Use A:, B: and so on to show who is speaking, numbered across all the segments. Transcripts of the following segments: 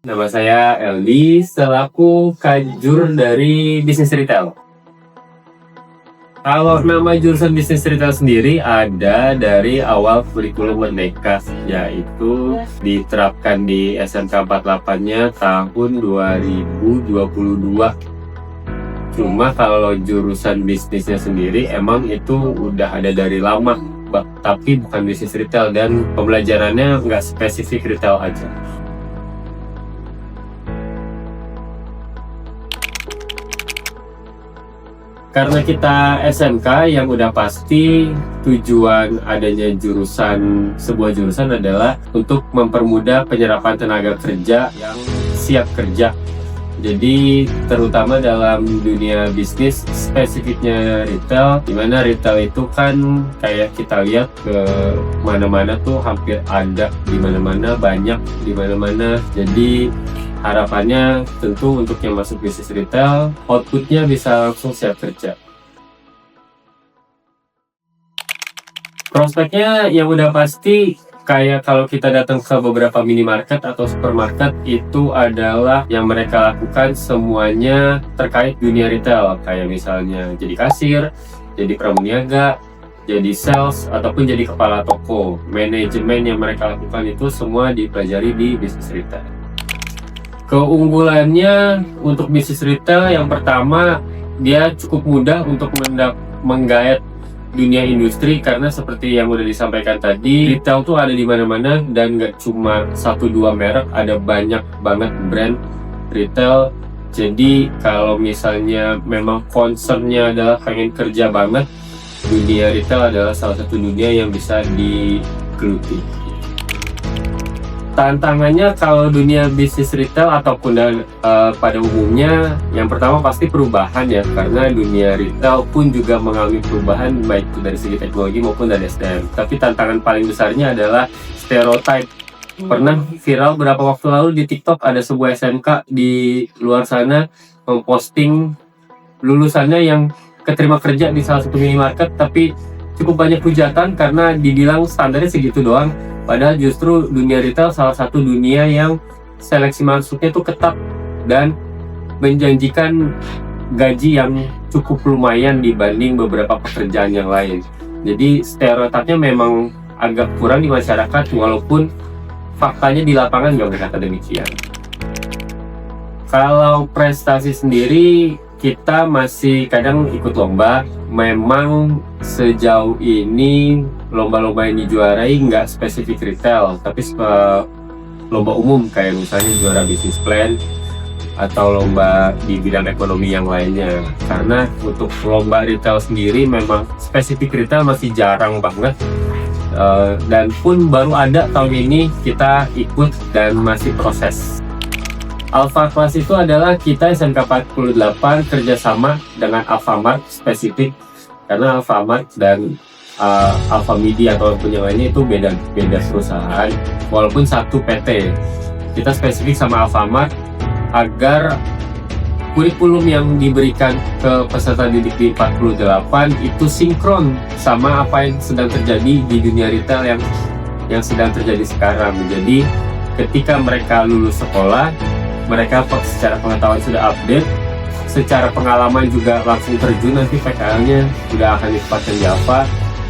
A: Nama saya Eldi, selaku kajur dari bisnis retail. Kalau nama jurusan bisnis retail sendiri ada dari awal kurikulum Merdeka, yaitu diterapkan di SMK 48-nya tahun 2022. Cuma kalau jurusan bisnisnya sendiri emang itu udah ada dari lama, tapi bukan bisnis retail dan pembelajarannya nggak spesifik retail aja. Karena kita SMK, yang udah pasti tujuan adanya sebuah jurusan adalah untuk mempermudah penyerapan tenaga kerja yang siap kerja. Jadi terutama dalam dunia bisnis, spesifiknya retail, dimana retail itu kan kayak kita lihat ke mana-mana tuh hampir ada, di mana-mana banyak, di mana-mana. Jadi harapannya tentu untuk yang masuk bisnis retail, outputnya bisa langsung siap kerja. Prospeknya yang udah pasti, kayak kalau kita datang ke beberapa minimarket atau supermarket, itu adalah yang mereka lakukan semuanya terkait dunia retail. Kayak misalnya jadi kasir, jadi pramuniaga, jadi sales, ataupun jadi kepala toko. Manajemen yang mereka lakukan itu semua dipelajari di bisnis retail. Keunggulannya untuk bisnis retail, yang pertama, dia cukup mudah untuk menggait dunia industri, karena seperti yang udah disampaikan tadi, retail tuh ada di mana-mana dan nggak cuma 1-2 merek, ada banyak banget brand retail. Jadi kalau misalnya memang concernnya adalah pengen kerja banget, dunia retail adalah salah satu dunia yang bisa digeluti. Tantangannya kalau dunia bisnis retail ataupun pada umumnya, yang pertama pasti perubahan ya, karena dunia retail pun juga mengalami perubahan baik itu dari segi teknologi maupun dari SDM. Tapi tantangan paling besarnya adalah stereotype. Pernah viral beberapa waktu lalu di TikTok, ada sebuah SMK di luar sana memposting lulusannya yang keterima kerja di salah satu minimarket, tapi cukup banyak hujatan karena dibilang standarnya segitu doang. Padahal justru dunia retail salah satu dunia yang seleksi masuknya itu ketat dan menjanjikan gaji yang cukup lumayan dibanding beberapa pekerjaan yang lain. Jadi stereotipnya memang agak kurang di masyarakat, walaupun faktanya di lapangan nggak berkata demikian. Kalau prestasi sendiri, kita masih kadang ikut lomba. Memang sejauh ini lomba-lomba yang dijuarai nggak spesifik retail, tapi lomba umum kayak misalnya juara bisnis plan atau lomba di bidang ekonomi yang lainnya. Karena untuk lomba retail sendiri memang spesifik retail masih jarang banget, dan pun baru ada tahun ini kita ikut dan masih proses. Alpha Class itu adalah kita SMK 48 kerjasama dengan Alfamart spesifik, karena Alfamart dan Alfamidi ataupun yang lainnya itu beda perusahaan, walaupun satu PT. Kita spesifik sama Alfamart agar kurikulum yang diberikan ke peserta didik di 48 itu sinkron sama apa yang sedang terjadi di dunia retail yang sedang terjadi sekarang. Jadi ketika mereka lulus sekolah, mereka secara pengetahuan sudah update, secara pengalaman juga langsung terjun, nanti PKL-nya sudah akan ditempatkan di ALFA,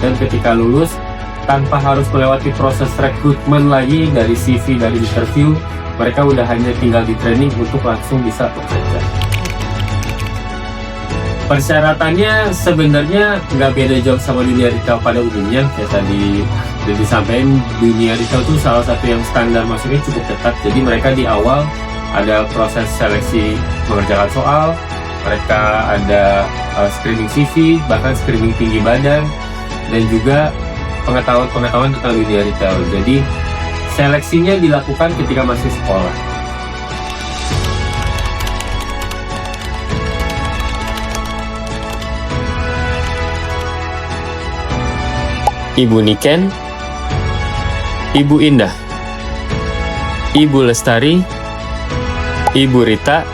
A: dan ketika lulus tanpa harus melewati proses rekrutmen lagi dari CV, dari interview, mereka udah hanya tinggal di training untuk langsung bisa bekerja. Persyaratannya sebenarnya nggak beda jauh sama dunia retail pada umumnya. Kayak tadi udah disampaikan, dunia retail itu salah satu yang standar masuknya cukup ketat. Jadi mereka di awal ada proses seleksi mengerjakan soal, mereka ada screening CV, bahkan screening tinggi badan, dan juga pengetahuan tentang dunia retail. Jadi seleksinya dilakukan ketika masih sekolah. Ibu Niken, Ibu Indah, Ibu Lestari, Ibu Rita,